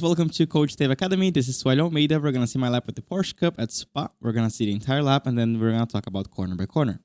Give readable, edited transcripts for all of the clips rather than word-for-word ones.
welcome to Coach Dave Academy. This is Suellio, Almeida. We're going to see my lap with the Porsche Cup at Spa. We're going to see the entire lap, and then we're going to talk about corner by corner.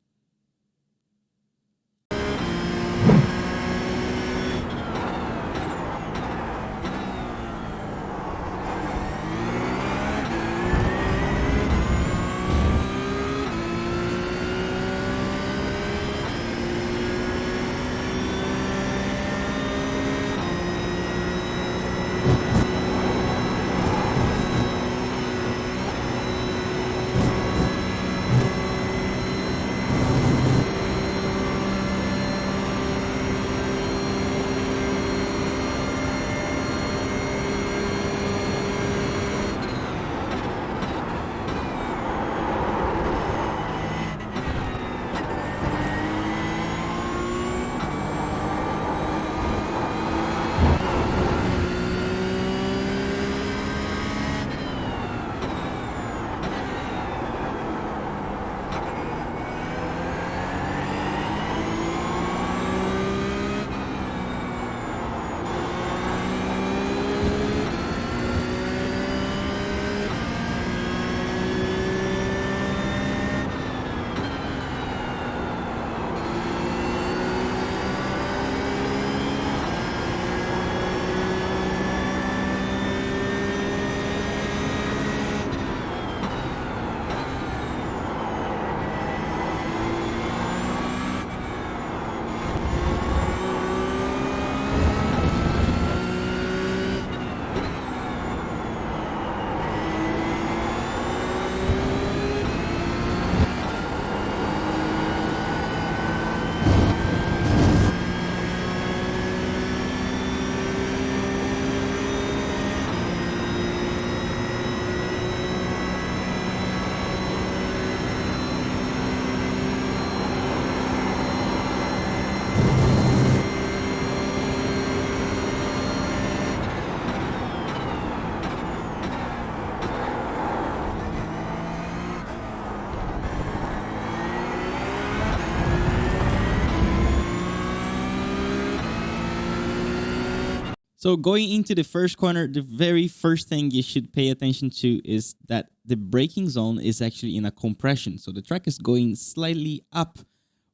So going into the first corner, the very first thing you should pay attention to is that the braking zone is actually in a compression. So the track is going slightly up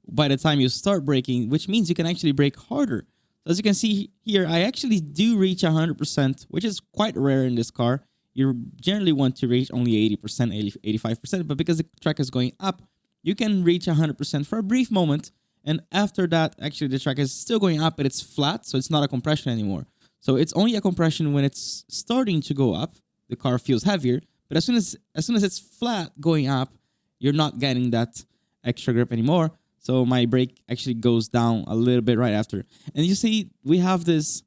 by the time you start braking, which means you can actually brake harder. So as you can see here, I actually do reach 100%, which is quite rare in this car. You generally want to reach only 80%, 85%, but because the track is going up, you can reach 100% for a brief moment. And after that, actually the track is still going up, but it's flat, so it's not a compression anymore. So it's only a compression when it's starting to go up. The car feels heavier, but as soon as it's flat going up, you're not getting that extra grip anymore. So my brake actually goes down a little bit right after. And you see, we have this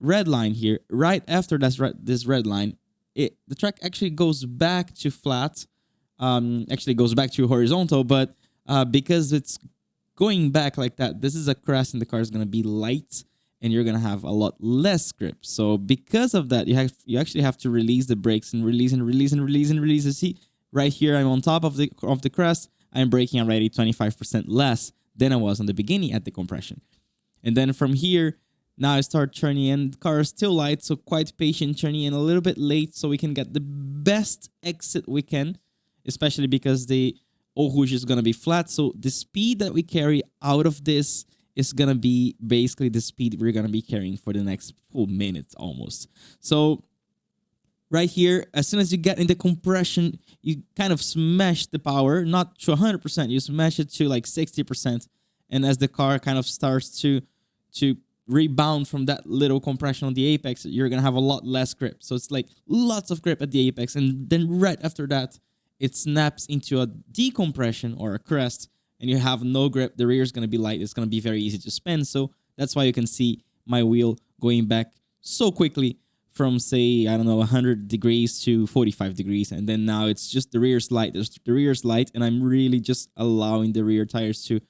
red line here. Right after this red line, the track actually goes back to flat. Actually goes back to horizontal, but because it's going back like that, this is a crest and the car is going to be light. And you're gonna have a lot less grip. So because of that, you actually have to release the brakes and release and release and release and release. You see, right here I'm on top of the crest. I'm braking already 25% less than I was on the beginning at the compression. And then from here, now I start turning in. The car is still light, so quite patient, turning in a little bit late so we can get the best exit we can, especially because the Eau Rouge is gonna be flat. So the speed that we carry out of this is going to be basically the speed we're going to be carrying for the next full minute almost. So right here, as soon as you get in the compression, you kind of smash the power, not to 100%, you smash it to like 60%. And as the car kind of starts to rebound from that little compression on the apex, you're going to have a lot less grip. So it's like lots of grip at the apex. And then right after that, it snaps into a decompression or a crest, and you have no grip. The rear is going to be light. It's going to be very easy to spin. So that's why you can see my wheel going back so quickly from, say, I don't know, 100 degrees to 45 degrees. And then now it's just the rear's light. The rear's light, and I'm really just allowing the rear tires to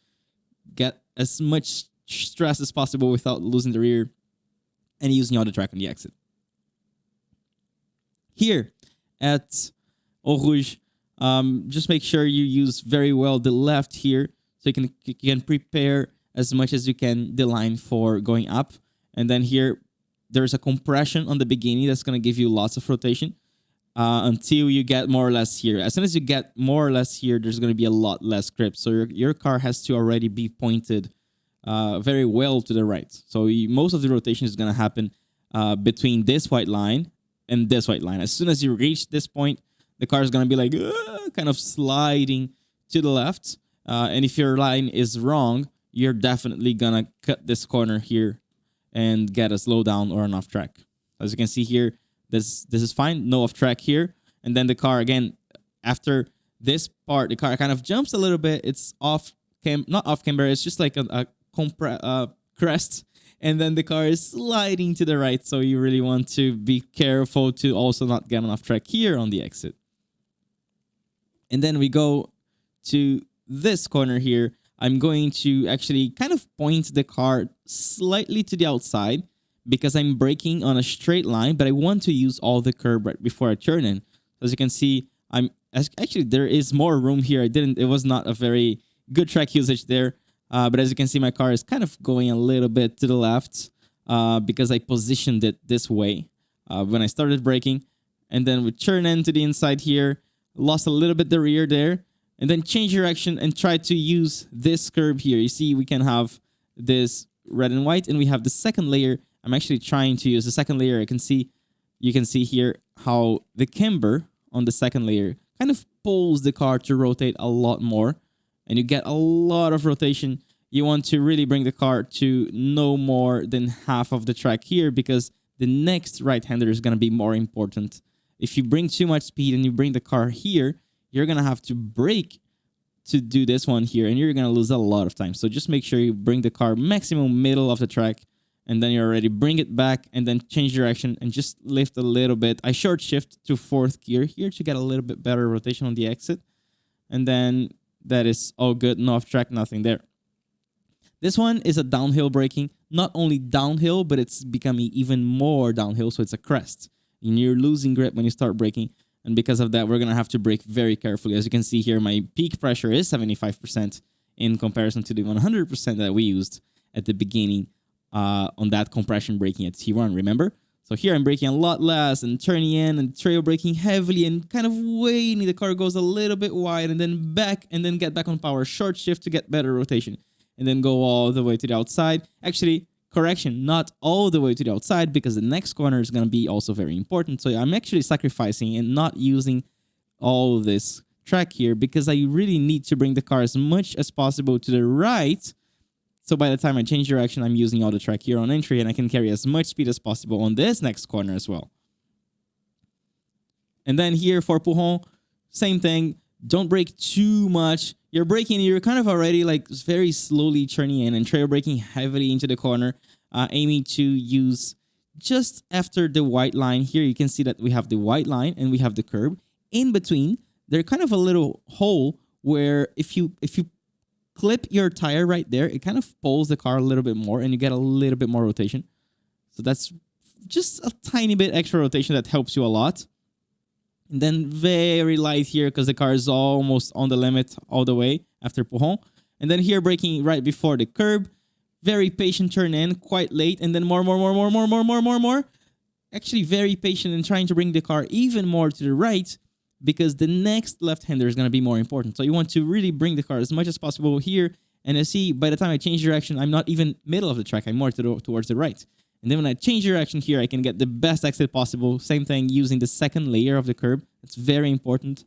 get as much stress as possible without losing the rear and using all the track on the exit. Here at Eau Rouge, just make sure you use very well the left here, so you can prepare as much as you can the line for going up. And then here, there's a compression on the beginning that's going to give you lots of rotation until you get more or less here. As soon as you get more or less here, there's going to be a lot less grip. So your car has to already be pointed very well to the right. So most of the rotation is going to happen between this white line and this white line. As soon as you reach this point, the car is going to be like kind of sliding to the left. And if your line is wrong, you're definitely going to cut this corner here and get a slowdown or an off track. As you can see here, this is fine. No off track here. And then the car, again, after this part, the car kind of jumps a little bit. It's not off camber. It's just like a crest. And then the car is sliding to the right. So you really want to be careful to also not get an off track here on the exit. And then we go to this corner here. I'm going to actually kind of point the car slightly to the outside because I'm braking on a straight line, but I want to use all the curb right before I turn in. As you can see, actually there is more room here. It was not a very good track usage there. But as you can see, my car is kind of going a little bit to the left because I positioned it this way when I started braking. And then we turn into the inside here, lost a little bit the rear there, and then change direction and try to use this curb here. You see, we can have this red and white, and we have the second layer. I'm actually trying to use the second layer. You can see here how the camber on the second layer kind of pulls the car to rotate a lot more, and you get a lot of rotation. You want to really bring the car to no more than half of the track here because the next right-hander is going to be more important. If you bring too much speed and you bring the car here, you're going to have to brake to do this one here, and you're going to lose a lot of time. So just make sure you bring the car maximum middle of the track, and then you already bring it back and then change direction and just lift a little bit. I short shift to 4th gear here to get a little bit better rotation on the exit. And then that is all good. No off track, nothing there. This one is a downhill braking. Not only downhill, but it's becoming even more downhill. So it's a crest. And you're losing grip when you start braking. And because of that, we're going to have to brake very carefully. As you can see here, my peak pressure is 75% in comparison to the 100% that we used at the beginning on that compression braking at T1, remember? So here I'm braking a lot less and turning in and trail braking heavily and kind of waiting. The car goes a little bit wide and then back and then get back on power. Short shift to get better rotation and then go all the way to the outside. Actually, correction, not all the way to the outside because the next corner is going to be also very important. So I'm actually sacrificing and not using all this track here because I really need to bring the car as much as possible to the right. So by the time I change direction, I'm using all the track here on entry and I can carry as much speed as possible on this next corner as well. And then here for Pujon, same thing. Don't brake too much. You're braking, you're kind of already like very slowly turning in and trail braking heavily into the corner, aiming to use just after the white line here. You can see that we have the white line and we have the curb. In between, there's kind of a little hole where if you clip your tire right there, it kind of pulls the car a little bit more and you get a little bit more rotation. So that's just a tiny bit extra rotation that helps you a lot. And then very light here because the car is almost on the limit all the way after Pujon. And then here braking right before the curb. Very patient turn in, quite late. And then more. Actually very patient and trying to bring the car even more to the right because the next left-hander is going to be more important. So you want to really bring the car as much as possible here. And you see, by the time I change direction, I'm not even middle of the track. I'm more towards the right. And then when I change direction here, I can get the best exit possible. Same thing using the second layer of the curb. It's very important.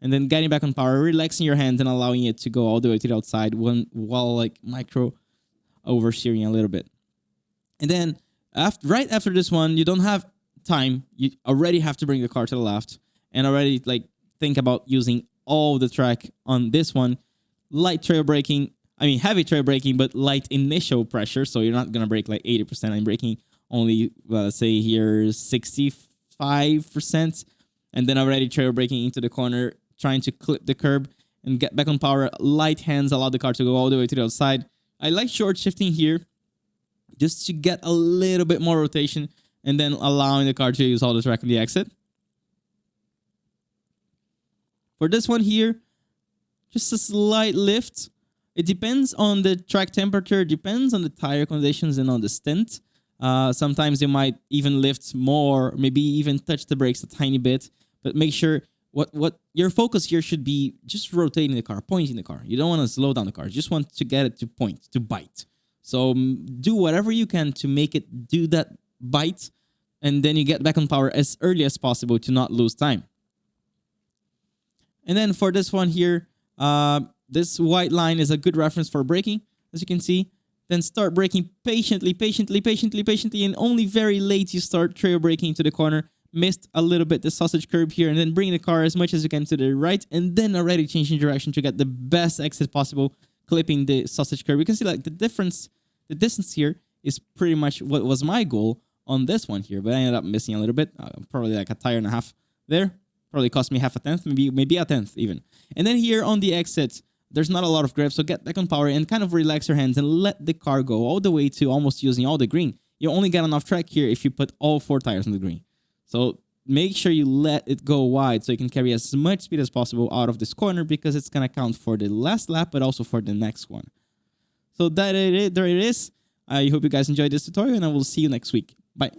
And then getting back on power, relaxing your hands and allowing it to go all the way to the outside while like micro oversteering a little bit. And then right after this one, you don't have time. You already have to bring the car to the left and already like think about using all the track on this one. Light trail braking. Heavy trail braking, but light initial pressure. So you're not going to brake like 80%. I'm braking only, let's say here, 65%. And then already trail braking into the corner, trying to clip the curb and get back on power. Light hands allow the car to go all the way to the outside. I like short shifting here just to get a little bit more rotation and then allowing the car to use all the track on the exit. For this one here, just a slight lift. It depends on the track temperature, depends on the tire conditions and on the stint. Sometimes you might even lift more, maybe even touch the brakes a tiny bit, but make sure what your focus here should be just rotating the car, pointing the car. You don't want to slow down the car. You just want to get it to point, to bite. So do whatever you can to make it do that bite, and then you get back on power as early as possible to not lose time. And then for this one here, this white line is a good reference for braking, as you can see. Then start braking patiently, and only very late you start trail braking into the corner. Missed a little bit the sausage curb here, and then bring the car as much as you can to the right, and then already changing direction to get the best exit possible, clipping the sausage curb. You can see like the distance here is pretty much what was my goal on this one here, but I ended up missing a little bit, probably like a tire and a half there. Probably cost me half a tenth, maybe a tenth even. And then here on the exit, there's not a lot of grip, so get back on power and kind of relax your hands and let the car go all the way to almost using all the green. You only get enough track here if you put all 4 tires on the green. So make sure you let it go wide so you can carry as much speed as possible out of this corner, because it's going to count for the last lap, but also for the next one. So there it is. I hope you guys enjoyed this tutorial, and I will see you next week. Bye.